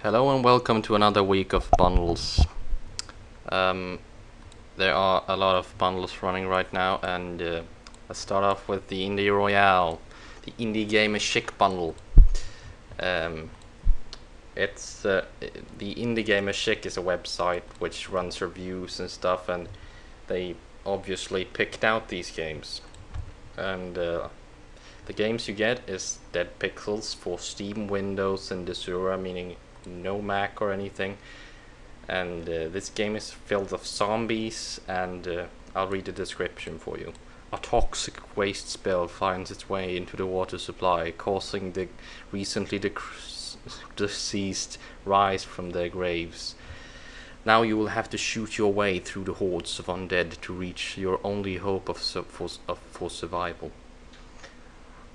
Hello and welcome to another week of bundles. There are a lot of bundles running right now, and let's start off with the Indie Royale, the Indie Game Ashiq Bundle. It's the Indie Game Ashiq is a website which runs reviews and stuff, and they obviously picked out these games. And the games you get is Dead Pixels for Steam, Windows, and Desura, meaning no Mac or anything. And this game is filled with zombies, and I'll read the description for you. A toxic waste spill finds its way into the water supply, causing the recently deceased rise from their graves. Now you will have to shoot your way through the hordes of undead to reach your only hope for survival.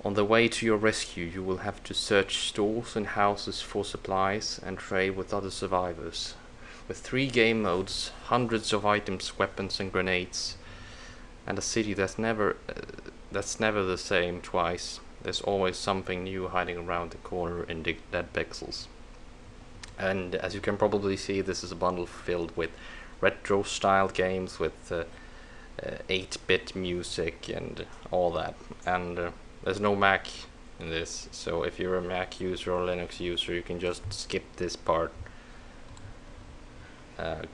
On the way to your rescue, you will have to search stores and houses for supplies and trade with other survivors. With 3 game modes, hundreds of items, weapons and grenades, and a city that's never the same twice, there's always something new hiding around the corner in Dead Pixels. And as you can probably see, this is a bundle filled with retro-style games with 8-bit music and all that. And there's no Mac in this, so if you're a Mac user or Linux user, you can just skip this part.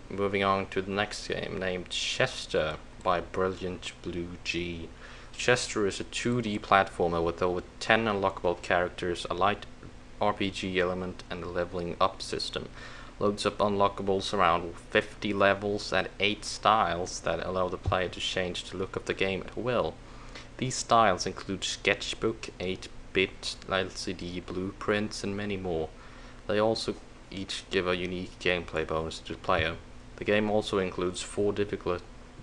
Moving on to the next game, named Chester by Brilliant Blue G. Chester is a 2D platformer with over 10 unlockable characters, a light RPG element, and a leveling up system. Loads up unlockables around 50 levels and 8 styles that allow the player to change the look of the game at will. These styles include sketchbook, 8-bit, LCD, blueprints, and many more. They also each give a unique gameplay bonus to the player. The game also includes 4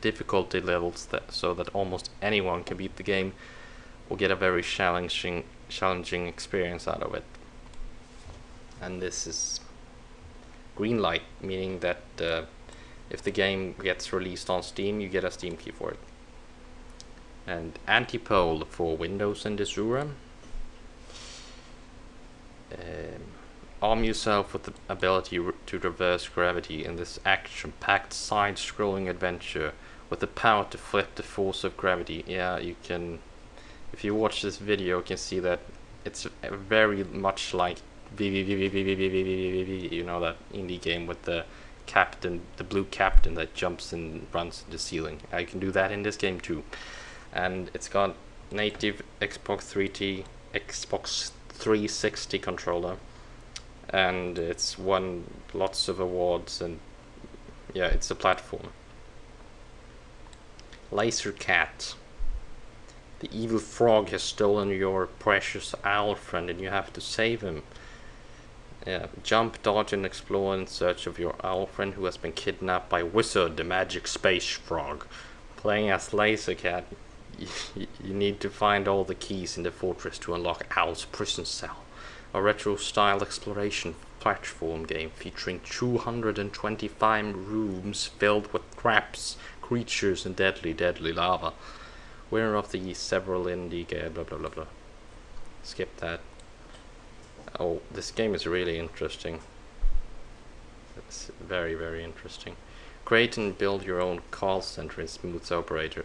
difficulty levels so that almost anyone can beat the game or get a very challenging experience out of it. And this is green light, meaning that if the game gets released on Steam, you get a Steam key for it. And Antipole for Windows and Desura. Arm yourself with the ability to reverse gravity in this action-packed side-scrolling adventure with the power to flip the force of gravity. Yeah, you can. If you watch this video, you can see that it's very much like you know, that indie game with the captain, the blue captain that jumps and runs to the ceiling. You can do that in this game too. And it's got native Xbox 360 controller, and it's won lots of awards, and yeah, it's a platform. Laser Cat. The evil frog has stolen your precious owl friend, and you have to save him. Jump, dodge, and explore in search of your owl friend who has been kidnapped by Wizard, the magic space frog. Playing as Laser Cat, you need to find all the keys in the fortress to unlock Owl's prison cell, a retro-style exploration platform game featuring 225 rooms filled with traps, creatures, and deadly lava. Winner of the several indie game, blah blah blah blah. Skip that. Oh, this game is really interesting. It's very, very interesting. Create and build your own call center in smooth operators.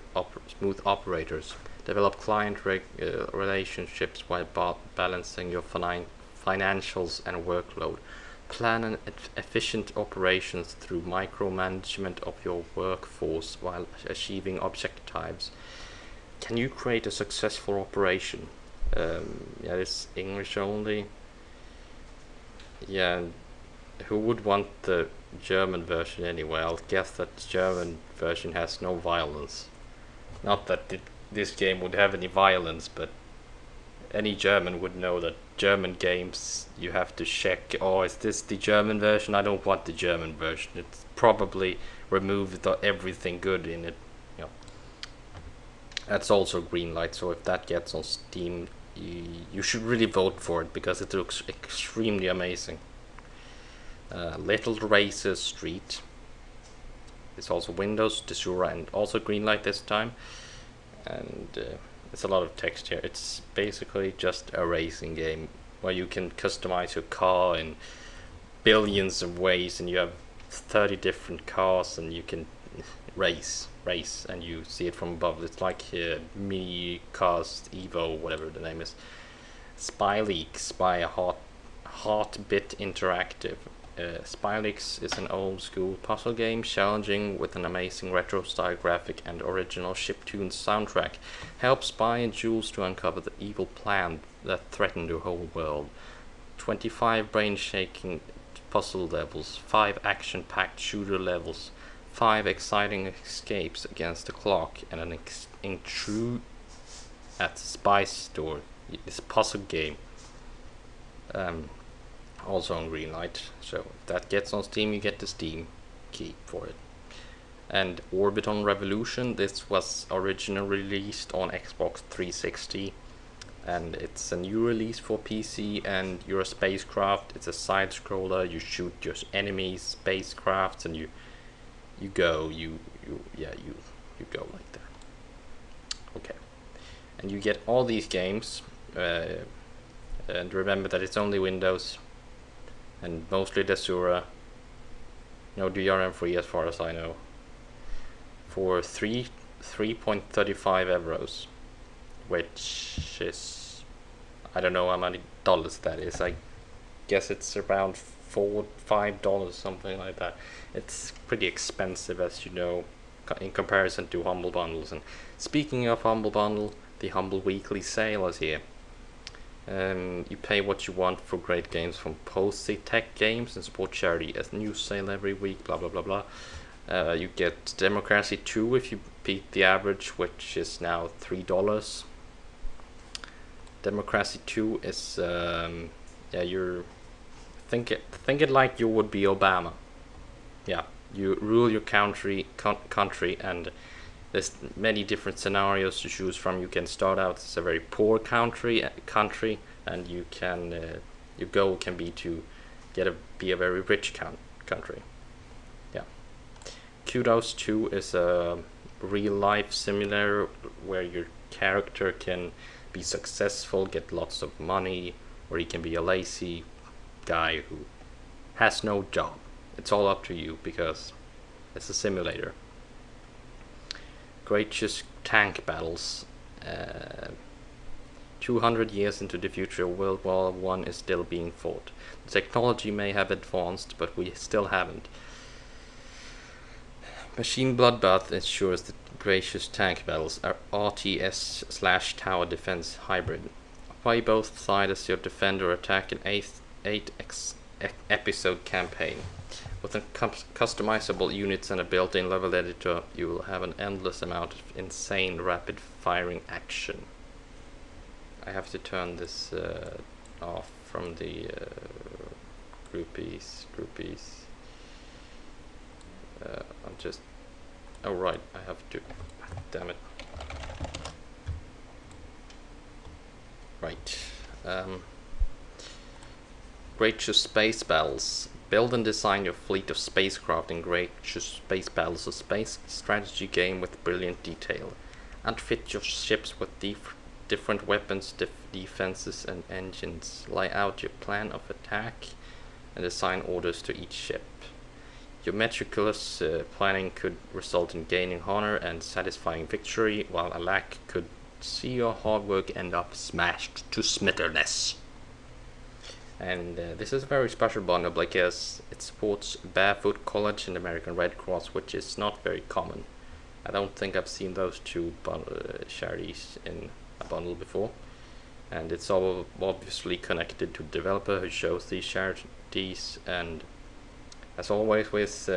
Develop client relationships while balancing your financials and workload. Plan an efficient operations through micromanagement of your workforce while achieving objectives. Can you create a successful operation? Yeah, it's English only. Yeah, who would want the German version anyway? I'll guess that the German version has no violence. Not that this game would have any violence, but any German would know that German games you have to check, oh, is this the German version? I don't want the German version. It's probably removed everything good in it. You know. That's also green light, so if that gets on Steam, you should really vote for it because it looks extremely amazing. Little Racer Street. It's also Windows, Desura, and also Greenlight this time. And it's a lot of text here. It's basically just a racing game where you can customize your car and billions of ways, and you have 30 different cars, and you can race, and you see it from above. It's like mini cars Evo, whatever the name is. Spy Leaks by Heartbit Interactive. Spy Leaks is an old school puzzle game, challenging with an amazing retro style graphic and original chiptune soundtrack. Help Spy and Jules to uncover the evil plan that threatened the whole world. 25 brain-shaking puzzle levels, 5 action-packed shooter levels, 5 exciting escapes against the clock, and an intrude at the spy store. This puzzle game. Also on Greenlight, so if that gets on Steam, you get the Steam key for it. And Orbiton Revolution, this was originally released on Xbox 360, and it's a new release for PC, and you're a spacecraft. It's a side scroller, you shoot your enemies, spacecrafts, and you go like that. Okay, and you get all these games, and remember that it's only Windows, and mostly Desura, no DRM-free as far as I know, for 3.35 euros, which is, I don't know how many dollars that is. I guess it's around $4-5, something like that. It's pretty expensive, as you know, in comparison to Humble Bundles. And speaking of Humble Bundle, the Humble Weekly Sale is here. You pay what you want for great games from Posey Tech Games and support charity. A new sale every week, blah blah blah blah. You get Democracy 2 if you beat the average, which is now $3. Democracy 2 is you're think it like you would be Obama. Yeah, you rule your country, and there's many different scenarios to choose from. You can start out as a very poor country, and you can your goal can be to be a very rich country. Yeah. Kudos 2 is a real life simulator where your character can be successful, get lots of money, or he can be a lazy guy who has no job. It's all up to you because it's a simulator. Gracious tank battles. 200 years into the future, World War I is still being fought. The technology may have advanced, but we still haven't. Machine Bloodbath ensures that Gracious tank battles are RTS/tower defense hybrid. Play both sides as your defend or attack an 8 episode campaign. With customizable units and a built-in level editor, you will have an endless amount of insane rapid-firing action. I have to turn this off from the Groupies. I'm just... Oh right, I have to... Damn it. Right. Gracious Space Battles. Build and design your fleet of spacecraft in Gracious Space Battles, a space strategy game with brilliant detail. Outfit your ships with different weapons, defenses and engines. Lay out your plan of attack and assign orders to each ship. Your meticulous planning could result in gaining honor and satisfying victory, while a lack could see your hard work end up smashed to smithereens. And this is a very special bundle because it supports Barefoot College and American Red Cross, which is not very common. I don't think I've seen those two charities in a bundle before. And it's all obviously connected to the developer who shows these charities. And as always with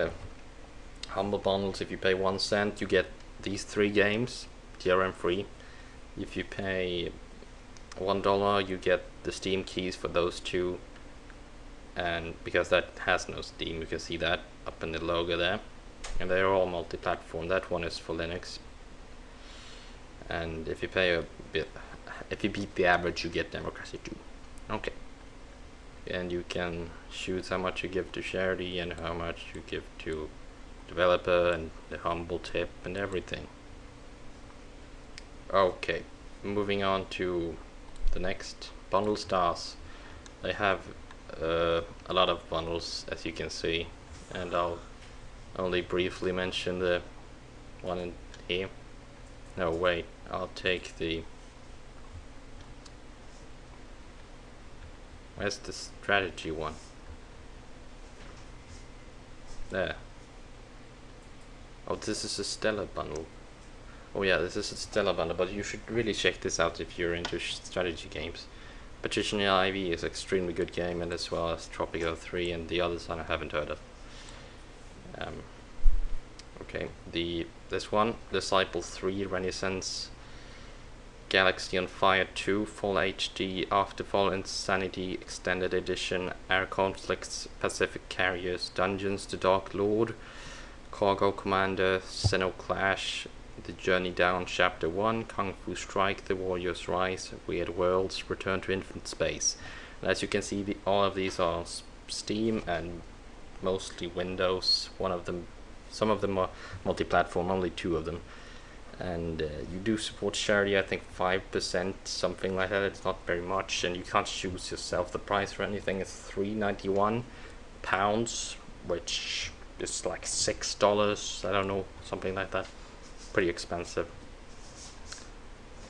Humble Bundles, if you pay 1 cent, you get these 3 games, DRM free. If you pay $1, you get the Steam keys for those 2, and because that has no Steam, you can see that up in the logo there, and they're all multi-platform. That one is for Linux, and if you pay a bit, if you beat the average, you get Democracy 2. Okay, and you can choose how much you give to charity and how much you give to developer and the humble tip and everything. Okay, moving on to the next bundle stars. They have a lot of bundles, as you can see, and I'll only briefly mention the one in here. No, wait, I'll take the... Where's the strategy one? There. Oh, this is a stellar bundle. Oh yeah, this is a stellar bundle, but you should really check this out if you're into strategy games. Patrician Ivy is an extremely good game, and as well as Tropico 3 and the others I haven't heard of. Okay, this one, Disciple 3, Renaissance, Galaxy on Fire 2, Full HD, Afterfall Insanity Extended Edition, Air Conflicts, Pacific Carriers, Dungeons, The Dark Lord, Cargo Commander, Clash, The Journey Down Chapter 1, Kung Fu Strike, The Warriors Rise, Weird Worlds, Return to Infinite Space. And as you can see, all of these are on Steam and mostly Windows. Some of them are multi-platform, only 2 of them. And you do support charity, I think 5%, something like that. It's not very much, and you can't choose yourself the price for anything. It's £3.91, which is like $6, I don't know, something like that. Pretty expensive.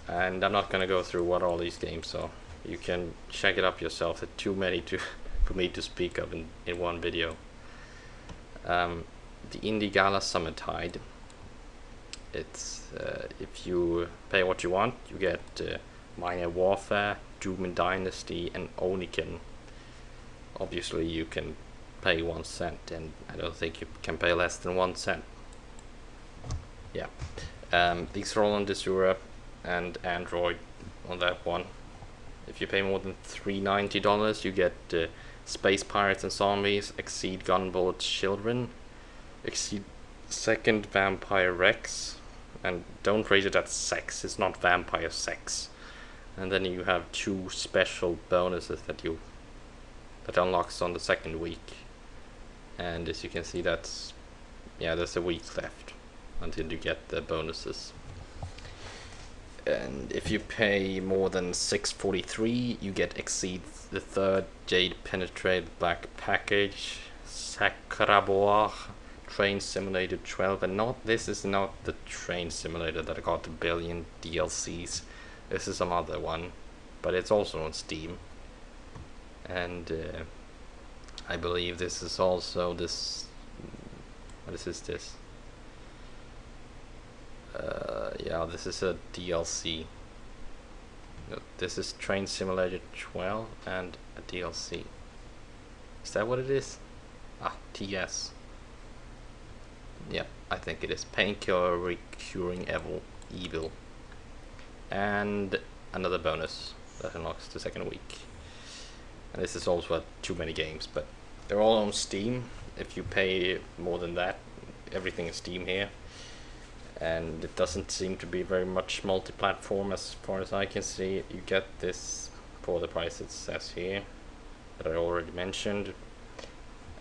And I'm not gonna go through what all these games are. You can check it up yourself. It's too many for me to speak of in one video. The Indie Gala Summertide. It's if you pay what you want, you get Minor Warfare, Doom and Dynasty, and Oniken. Obviously, you can pay 1 cent, and I don't think you can pay less than 1 cent. Yeah, these are all on Desura and Android on that one. If you pay more than $3.90, you get Space Pirates and Zombies, Exceed Gunboat Children, Exceed Second Vampire Rex, and don't rate it at sex, it's not vampire sex. And then you have 2 special bonuses that unlocks on the 2nd week. And as you can see, there's a week left until you get the bonuses. And if you pay more than $6.43, you get Exceed the Third, Jade Penetrate Black Package, Sacrabois, Train Simulator 12, and this is not the train simulator that got a billion DLCs. This is some other one, but it's also on Steam. And I believe this is also this. What is this? Yeah, this is a DLC. No, this is Train Simulator 12 and a DLC. Is that what it is? Ah, TS. Yeah, I think it is. Painkiller Recurring Evil. And another bonus that unlocks the 2nd week. And this is also too many games, but they're all on Steam. If you pay more than that, everything is Steam here. And it doesn't seem to be very much multi-platform as far as I can see. You get this for the price it says here that I already mentioned.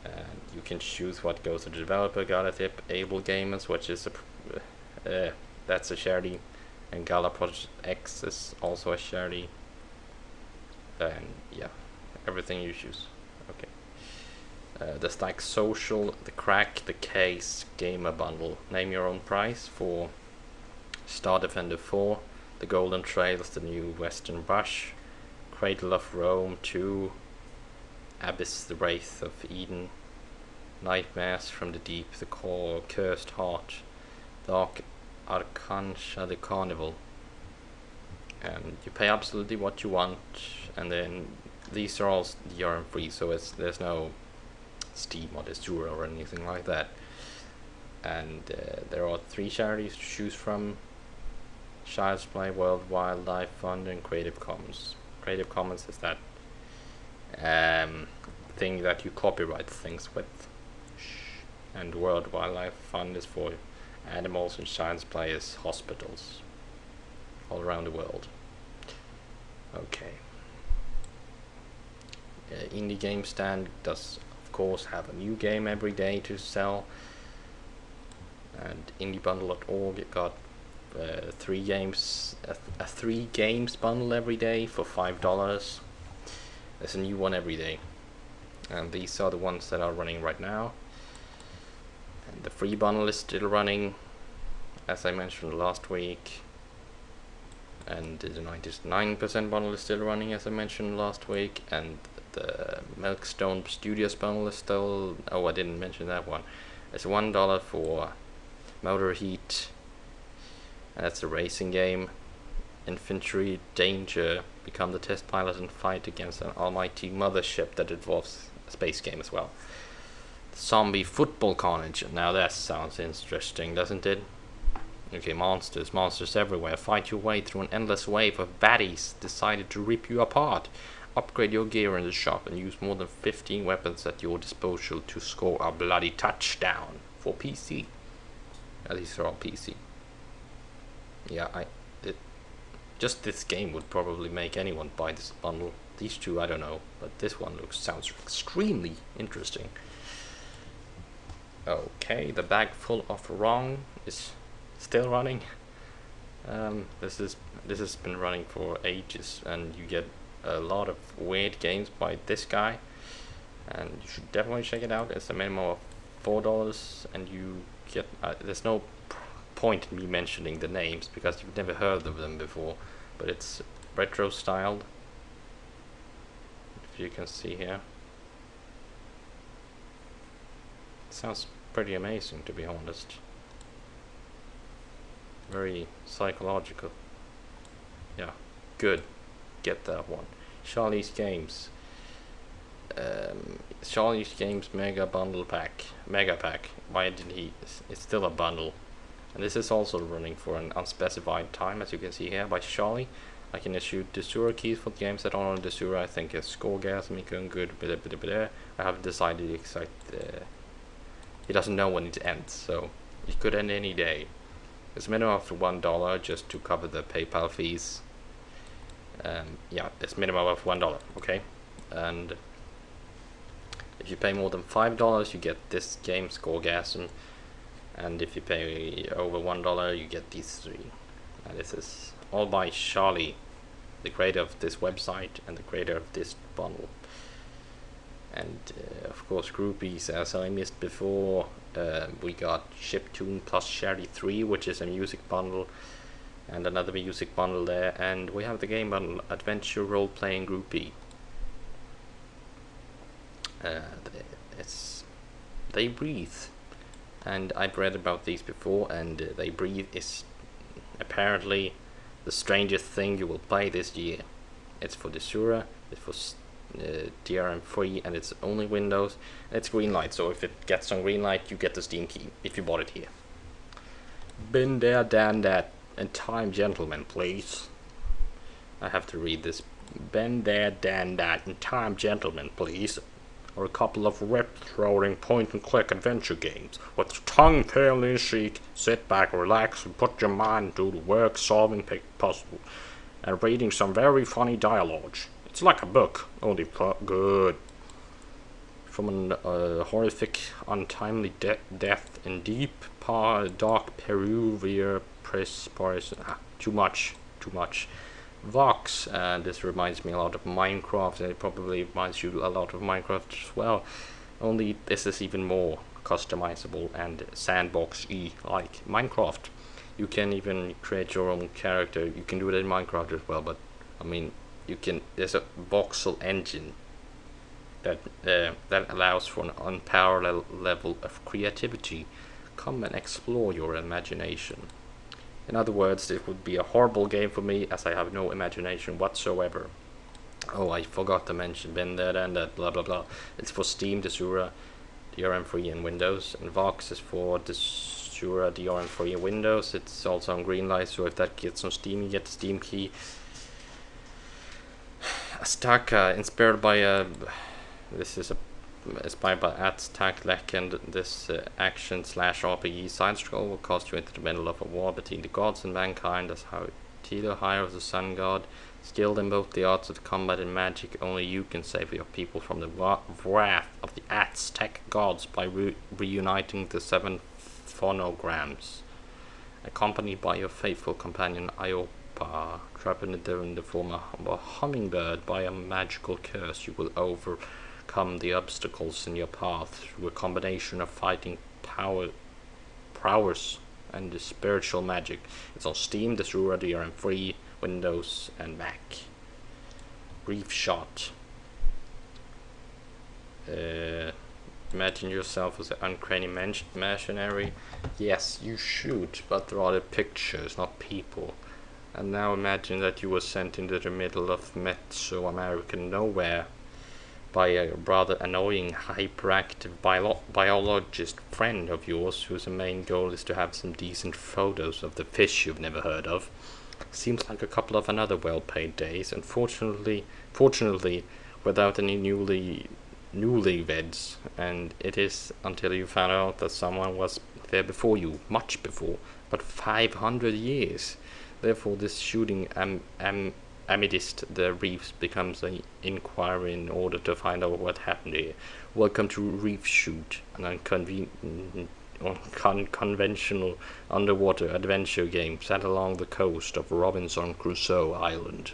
And you can choose what goes to the developer. Gala Tip, Able Gamers, which is that's a charity, and Gala Project X is also a charity. And yeah, everything you choose. Okay. The Stack Social, the Crack, the Case, Gamer Bundle. Name your own price for Star Defender 4, The Golden Trails, the new Western Brush, Cradle of Rome 2, Abyss, the Wraith of Eden, Nightmares from the Deep, the Core, Cursed Heart, Dark Arcancia, the Carnival. And you pay absolutely what you want, and then these are all DRM free, so there's no Steam or Desura or anything like that. And there are 3 charities to choose from: Child's Play, World Wildlife Fund, and Creative Commons. Creative Commons is that thing that you copyright things with. And World Wildlife Fund is for animals, and Child's Play is hospitals all around the world. Okay. Indie Game Stand does of course have a new game every day to sell, and indiebundle.org got 3 games, a 3 games bundle every day for $5. There's a new one every day. And these are the ones that are running right now. And the free bundle is still running, as I mentioned last week. And the 99% bundle is still running, as I mentioned last week. And the Milkstone Studios bundle is still... Oh, I didn't mention that one. It's $1 for Motor Heat. And that's a racing game. Infantry Danger. Become the test pilot and fight against an almighty mothership that involves a space game as well. Zombie Football Carnage. Now that sounds interesting, doesn't it? Okay, monsters everywhere. Fight your way through an endless wave of baddies decided to rip you apart. Upgrade your gear in the shop and use more than 15 weapons at your disposal to score a bloody touchdown for PC. These are all PC. Yeah, just this game would probably make anyone buy this bundle. These two, I don't know, but this one sounds extremely interesting. Okay, the bag full of wrong is still running. This has been running for ages, and you get a lot of weird games by this guy, and you should definitely check it out. It's a minimum of $4, and you get there's no point in me mentioning the names because you've never heard of them before, but it's retro styled, if you can see here. It sounds pretty amazing, to be honest. Very psychological. Yeah, good. Get that one. Charlie's Games. Charlie's Games Mega Bundle Pack. Mega Pack. Why did he... It's still a bundle. And this is also running for an unspecified time, as you can see here, by Charlie. I can issue Desura keys for the games that are on Desura. I think it's Scoregasm, and good. I haven't decided the exact... he doesn't know when it ends, so it could end any day. It's a minimum of $1 just to cover the PayPal fees. Yeah, it's minimum of $1, okay? And if you pay more than $5, you get this game, Scoregasm. And if you pay over $1, you get these three. And this is all by Charlie, the creator of this website and the creator of this bundle. And of course, Groupies, as I missed before. We got Chiptune plus Sherry 3, which is a music bundle, and another music bundle there. And we have the game bundle, Adventure Role Playing Groupie. They Breathe, and I've read about these before, and They Breathe is apparently the strangest thing you will play this year. It's for Desura, it's for DRM free, and it's only Windows, and it's green light, so if it gets on green light you get the Steam key if you bought it here. Been there, done that, and time, gentlemen, please. I have to read this. Been there, done that, and time, gentlemen, please. Or a couple of rip-throwing point-and-click adventure games with tongue-tailing chic. Sit back, relax, and put your mind to the work solving puzzle and reading some very funny dialogue. It's like a book, only good. From an horrific, untimely death in deep, dark Peruvian too much. Vox, this reminds me a lot of Minecraft, and it probably reminds you a lot of Minecraft as well. Only this is even more customizable and sandbox-y like Minecraft. You can even create your own character. You can do it in Minecraft as well, but I mean, you can. There's a voxel engine that allows for an unparalleled level of creativity. Come and explore your imagination. In other words, it would be a horrible game for me, as I have no imagination whatsoever. Oh, I forgot to mention, been there and that, blah blah blah. It's for Steam, Desura, DRM free and Windows, and Vox is for Desura, DRM free and Windows. It's also on Greenlight, so if that gets on Steam, you get the Steam key. Astaka, inspired by this is inspired by Aztec Legend. This action/RPG side scroll will cast you into the middle of a war between the gods and mankind. That's how Tilo hires the sun god, skilled in both the arts of combat and magic. Only you can save your people from the wrath of the Aztec gods by reuniting the 7 phonograms, accompanied by your faithful companion Iopa, trapped in the form of a hummingbird by a magical curse. You will overcome overcome the obstacles in your path through a combination of fighting prowess and the spiritual magic. It's on Steam, Desura, DRM-free, Windows, and Mac. Brief shot. Imagine yourself as an uncranium mercenary. Yes, you should, but there are the pictures, not people. And now imagine that you were sent into the middle of Mesoamerican nowhere by a rather annoying hyperactive biologist friend of yours, whose main goal is to have some decent photos of the fish you've never heard of. Seems like a couple of another well-paid days, and fortunately without any newlyweds, and it is until you found out that someone was there before you, much before, but 500 years. Therefore, this shooting amidst the reefs becomes an inquiry in order to find out what happened here. Welcome to Reef Shoot, an unconventional underwater adventure game set along the coast of Robinson Crusoe Island.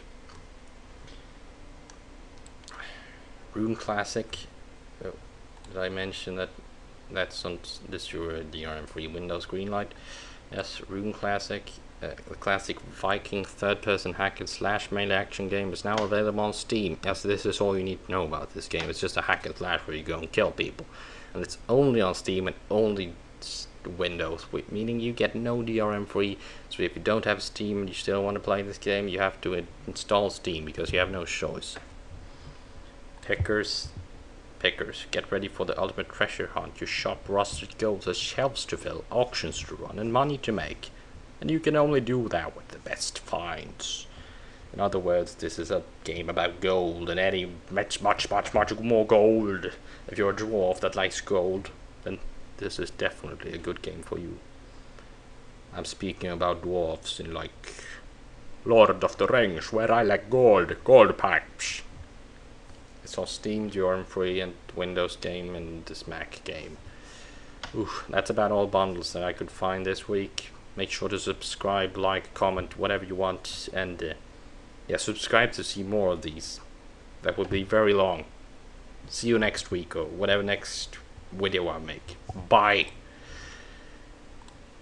Rune Classic. Did I mention that that's on this DRM-free Windows Greenlight? Yes, Rune Classic. The classic Viking third-person hack-and-slash melee action game is now available on Steam. Yes, this is all you need to know about this game. It's just a hack-and-slash where you go and kill people. And it's only on Steam and only Windows, meaning you get no DRM-free. So if you don't have Steam and you still want to play this game, you have to install Steam because you have no choice. Pickers, get ready for the ultimate treasure hunt. You shop rusted gold as shelves to fill, auctions to run, and money to make. And you can only do that with the best finds. In other words, this is a game about gold, and any much more gold. If you're a dwarf that likes gold, then this is definitely a good game for you. I'm speaking about dwarves in like Lord of the Rings, where I like gold pipes. It's on Steam, DRM-free, and Windows game, and this Mac game. That's about all bundles that I could find this week. Make sure to subscribe, like, comment, whatever you want, and yeah, subscribe to see more of these. That would be very long. See you next week, or whatever next video I make. Bye!